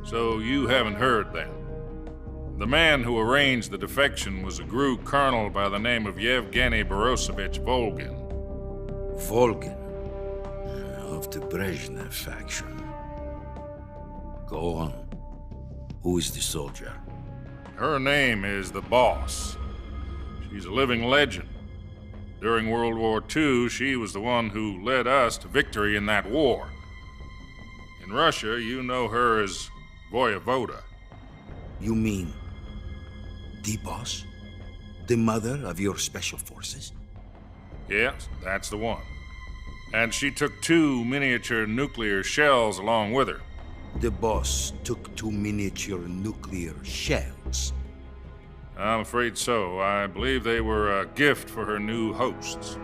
So you haven't heard then. The man who arranged the defection was a GRU colonel by the name of Yevgeny Borosovich Volgin. Volgin? Of the Brezhnev faction. Go on. Who is the soldier? Her name is the Boss. She's a living legend. During World War II, she was the one who led us to victory in that war. In Russia, you know her as Voyevoda. You mean the Boss? The mother of your special forces? Yes, that's the one. And she took 2 miniature nuclear shells along with her. The Boss took 2 miniature nuclear shells. I'm afraid so. I believe they were a gift for her new hosts.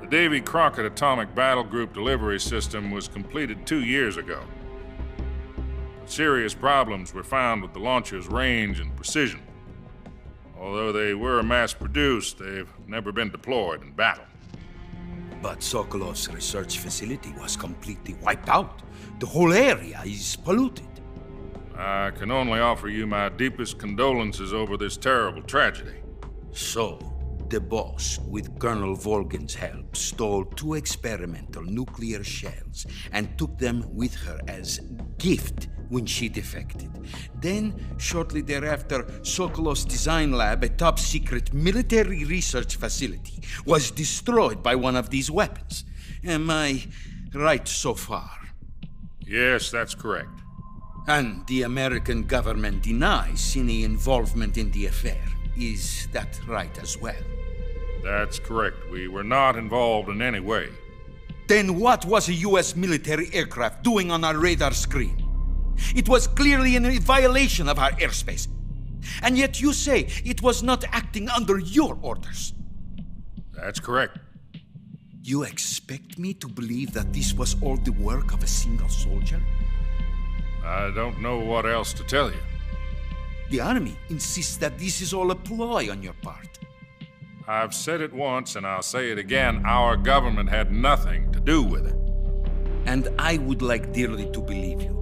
The Davy Crockett Atomic Battle Group delivery system was completed 2 years ago. But serious problems were found with the launcher's range and precision. Although they were mass-produced, they've never been deployed in battle. But Sokolov's research facility was completely wiped out. The whole area is polluted. I can only offer you my deepest condolences over this terrible tragedy. So, the Boss, with Colonel Volgin's help, stole 2 experimental nuclear shells and took them with her as gift when she defected. Then, shortly thereafter, Sokolov's design lab, a top-secret military research facility, was destroyed by one of these weapons. Am I right so far? Yes, that's correct. And the American government denies any involvement in the affair. Is that right as well? That's correct. We were not involved in any way. Then what was a U.S. military aircraft doing on our radar screen? It was clearly in violation of our airspace. And yet you say it was not acting under your orders. That's correct. You expect me to believe that this was all the work of a single soldier? I don't know what else to tell you. The Army insists that this is all a ploy on your part. I've said it once and I'll say it again. Our government had nothing to do with it. And I would like dearly to believe you.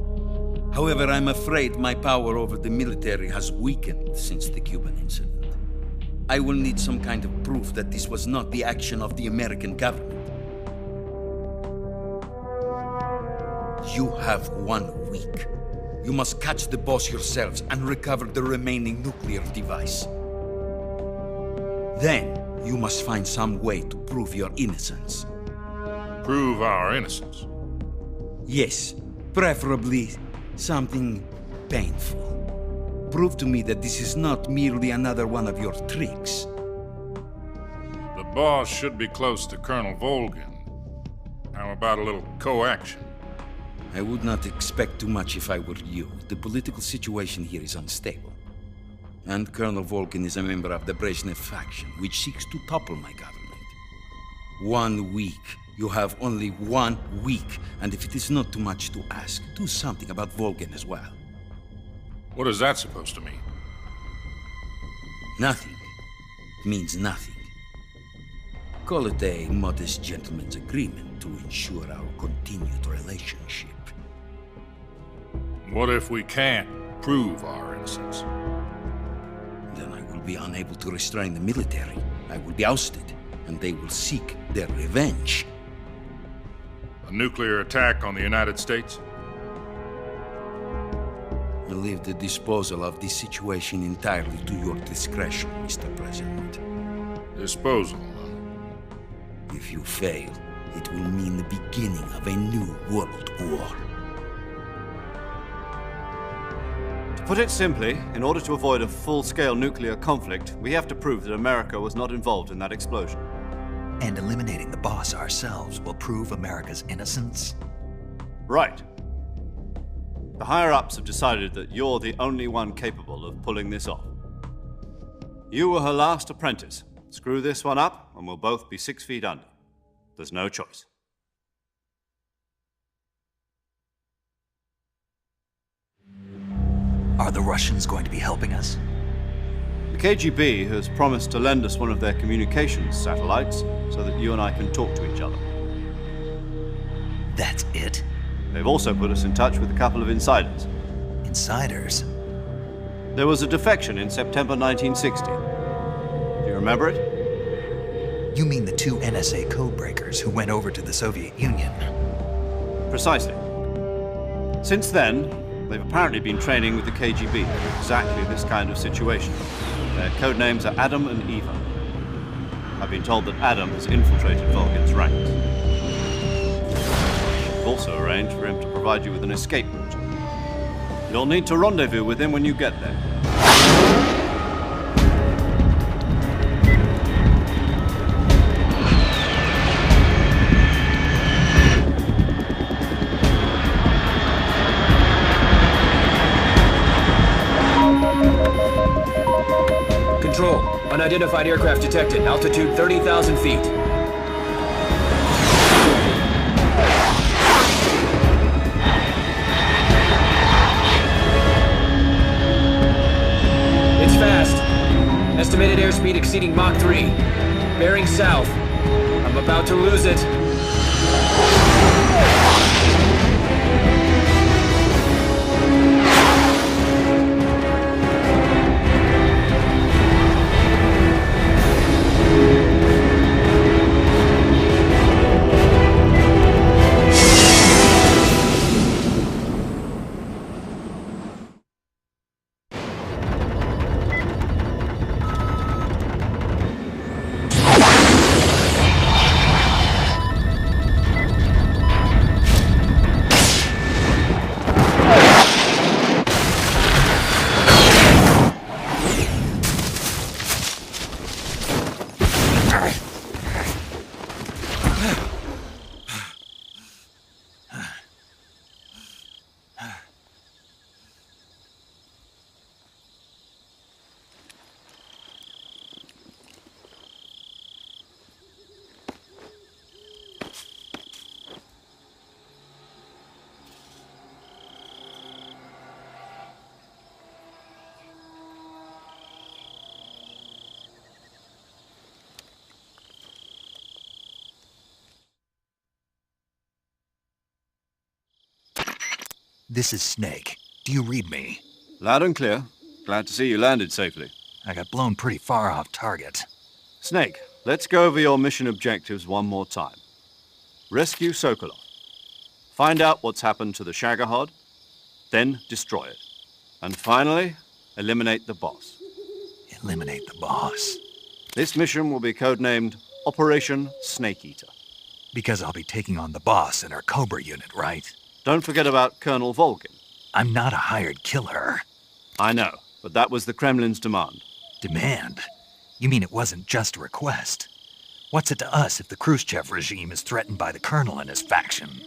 However, I'm afraid my power over the military has weakened since the Cuban incident. I will need some kind of proof that this was not the action of the American government. You have 1 week. You must catch the Boss yourselves and recover the remaining nuclear device. Then, you must find some way to prove your innocence. Prove our innocence? Yes, preferably something painful. Prove to me that this is not merely another one of your tricks. The Boss should be close to Colonel Volgin. How about a little co-action? I would not expect too much if I were you. The political situation here is unstable. And Colonel Volgin is a member of the Brezhnev faction, which seeks to topple my government. 1 week. You have only 1 week, and if it is not too much to ask, do something about Volgin as well. What is that supposed to mean? Nothing. It means nothing. Call it a modest gentleman's agreement to ensure our continued relationship. What if we can't prove our innocence? Then I will be unable to restrain the military. I will be ousted, and they will seek their revenge. A nuclear attack on the United States? I leave the disposal of this situation entirely to your discretion, Mr. President. Disposal? If you fail, it will mean the beginning of a new world war. To put it simply, in order to avoid a full-scale nuclear conflict, we have to prove that America was not involved in that explosion. And eliminating the Boss ourselves will prove America's innocence? Right. The higher-ups have decided that you're the only one capable of pulling this off. You were her last apprentice. Screw this one up, and we'll both be 6 feet under. There's no choice. Are the Russians going to be helping us? The KGB has promised to lend us one of their communications satellites so that you and I can talk to each other. That's it? They've also put us in touch with a couple of insiders. Insiders? There was a defection in September 1960. Do you remember it? You mean the two NSA codebreakers who went over to the Soviet Union? Precisely. Since then, they've apparently been training with the KGB for exactly this kind of situation. Their code names are Adam and Eva. I've been told that Adam has infiltrated Volgin's ranks. I've also arranged for him to provide you with an escape route. You'll need to rendezvous with him when you get there. Control. Unidentified aircraft detected. Altitude 30,000 feet. It's fast. Estimated airspeed exceeding Mach 3. Bearing south. I'm about to lose it. This is Snake. Do you read me? Loud and clear. Glad to see you landed safely. I got blown pretty far off target. Snake, let's go over your mission objectives one more time. Rescue Sokolov. Find out what's happened to the Shagohod, then destroy it. And finally, eliminate the boss. Eliminate the boss. This mission will be codenamed Operation Snake Eater. Because I'll be taking on the boss in our Cobra unit, right? Don't forget about Colonel Volgin. I'm not a hired killer. I know, but that was the Kremlin's demand. Demand? You mean it wasn't just a request? What's it to us if the Khrushchev regime is threatened by the Colonel and his faction?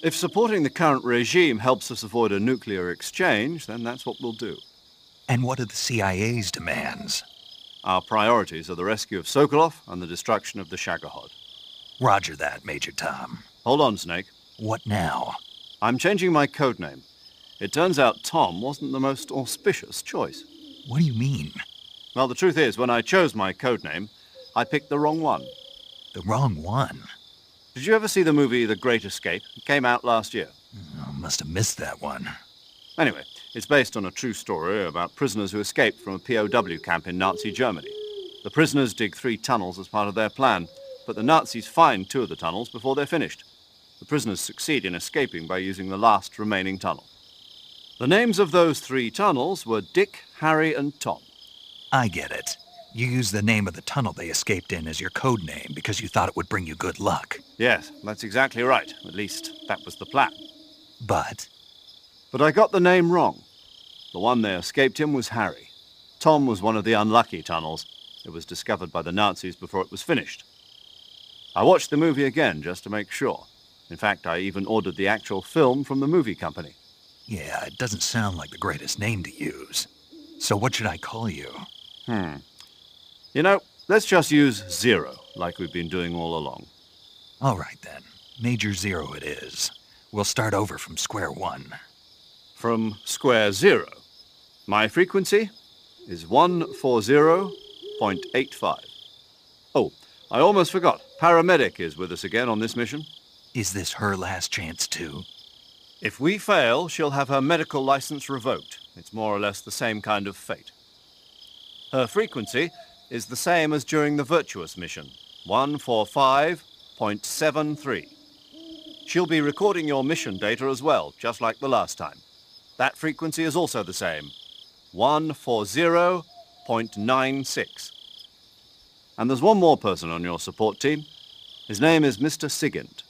If supporting the current regime helps us avoid a nuclear exchange, then that's what we'll do. And what are the CIA's demands? Our priorities are the rescue of Sokolov and the destruction of the Shagohod. Roger that, Major Tom. Hold on, Snake. What now? I'm changing my codename. It turns out Tom wasn't the most auspicious choice. What do you mean? Well, the truth is, when I chose my codename, I picked the wrong one. The wrong one? Did you ever see the movie The Great Escape? It came out last year. Oh, must have missed that one. Anyway, it's based on a true story about prisoners who escaped from a POW camp in Nazi Germany. The prisoners dig 3 tunnels as part of their plan, but the Nazis find 2 of the tunnels before they're finished. The prisoners succeed in escaping by using the last remaining tunnel. The names of those 3 tunnels were Dick, Harry, and Tom. I get it. You used the name of the tunnel they escaped in as your code name because you thought it would bring you good luck. Yes, that's exactly right. At least, that was the plan. But I got the name wrong. The one they escaped in was Harry. Tom was one of the unlucky tunnels. It was discovered by the Nazis before it was finished. I watched the movie again just to make sure. In fact, I even ordered the actual film from the movie company. yeah, it doesn't sound like the greatest name to use. So what should I call you? You know, let's just use Zero, like we've been doing all along. All right then. Major Zero it is. We'll start over from square one. From square 0. My frequency is 140.85. Oh, I almost forgot. Paramedic is with us again on this mission. Is this her last chance too? If we fail, she'll have her medical license revoked. It's more or less the same kind of fate. Her frequency is the same as during the Virtuous mission, 145.73. She'll be recording your mission data as well, just like the last time. That frequency is also the same, 140.96. And there's one more person on your support team. His name is Mr. Sigint.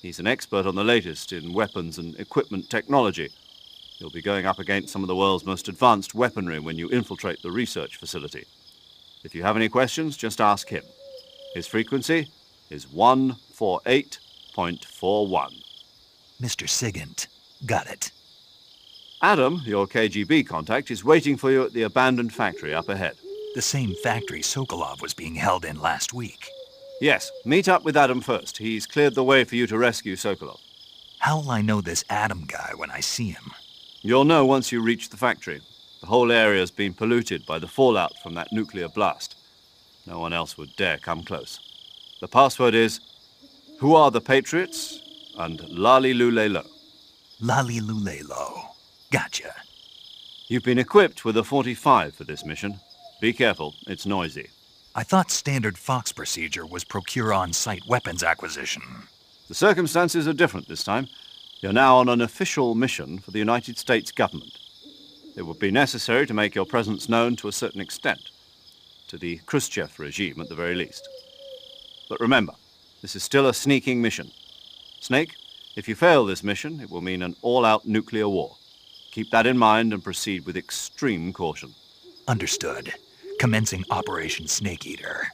He's an expert on the latest in weapons and equipment technology. You'll be going up against some of the world's most advanced weaponry when you infiltrate the research facility. If you have any questions, just ask him. His frequency is 148.41. Mr. Sigint. Got it. Adam, your KGB contact, is waiting for you at the abandoned factory up ahead. The same factory Sokolov was being held in last week. Yes, meet up with Adam first. He's cleared the way for you to rescue Sokolov. How'll I know this Adam guy when I see him? You'll know once you reach the factory. The whole area's been polluted by the fallout from that nuclear blast. No one else would dare come close. The password is, "Who are the Patriots?" and "Lali Lulelo." Lali Lulelo. Gotcha. You've been equipped with a 45 for this mission. Be careful, it's noisy. I thought standard Fox procedure was procure on-site weapons acquisition. The circumstances are different this time. You're now on an official mission for the United States government. It would be necessary to make your presence known to a certain extent, to the Khrushchev regime at the very least. But remember, this is still a sneaking mission. Snake, if you fail this mission, it will mean an all-out nuclear war. Keep that in mind and proceed with extreme caution. Understood. Commencing Operation Snake Eater.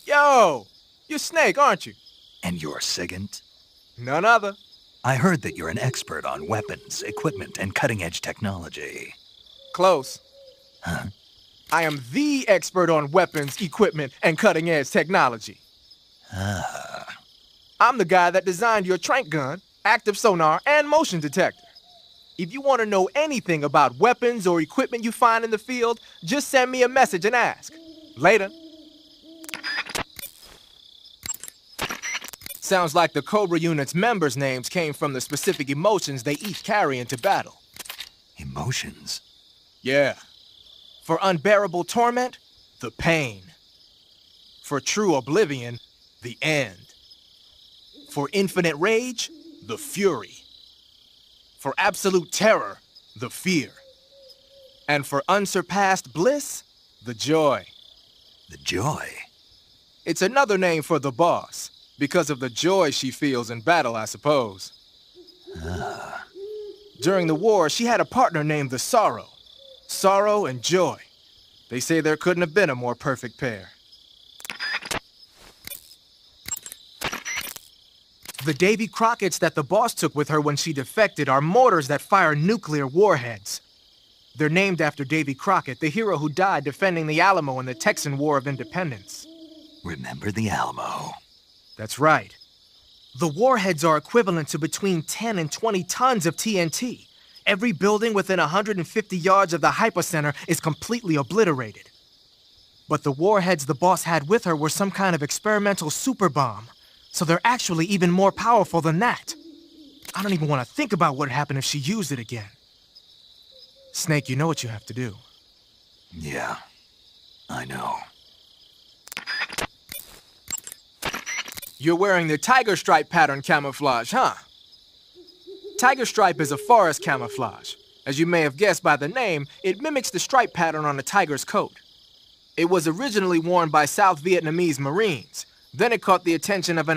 Yo! You're Snake, aren't you? And you're Sigint? None other. I heard that you're an expert on weapons, equipment, and cutting-edge technology. Close. Huh? I am the expert on weapons, equipment, and cutting-edge technology. Ah. I'm the guy that designed your trank gun, active sonar, and motion detector. If you want to know anything about weapons or equipment you find in the field, just send me a message and ask. Later. Sounds like the Cobra Unit's members' names came from the specific emotions they each carry into battle. Emotions? Yeah. For unbearable torment, the pain. For true oblivion, the end. For infinite rage, the fury. For absolute terror, the fear. And for unsurpassed bliss, the joy. The joy? It's another name for the boss, because of the joy she feels in battle, I suppose. Ah. During the war, she had a partner named the Sorrow. Sorrow and joy. They say there couldn't have been a more perfect pair. The Davy Crockett's that the boss took with her when she defected are mortars that fire nuclear warheads. They're named after Davy Crockett, the hero who died defending the Alamo in the Texan War of Independence. Remember the Alamo. That's right. The warheads are equivalent to between 10 and 20 tons of TNT. Every building within 150 yards of the hypocenter is completely obliterated. But the warheads the boss had with her were some kind of experimental super bomb, so they're actually even more powerful than that. I don't even want to think about what would happen if she used it again. Snake, you know what you have to do. Yeah, I know. You're wearing the tiger stripe pattern camouflage, huh? Tiger stripe is a forest camouflage. As you may have guessed by the name, it mimics the stripe pattern on a tiger's coat. It was originally worn by South Vietnamese Marines, Then it caught the attention of an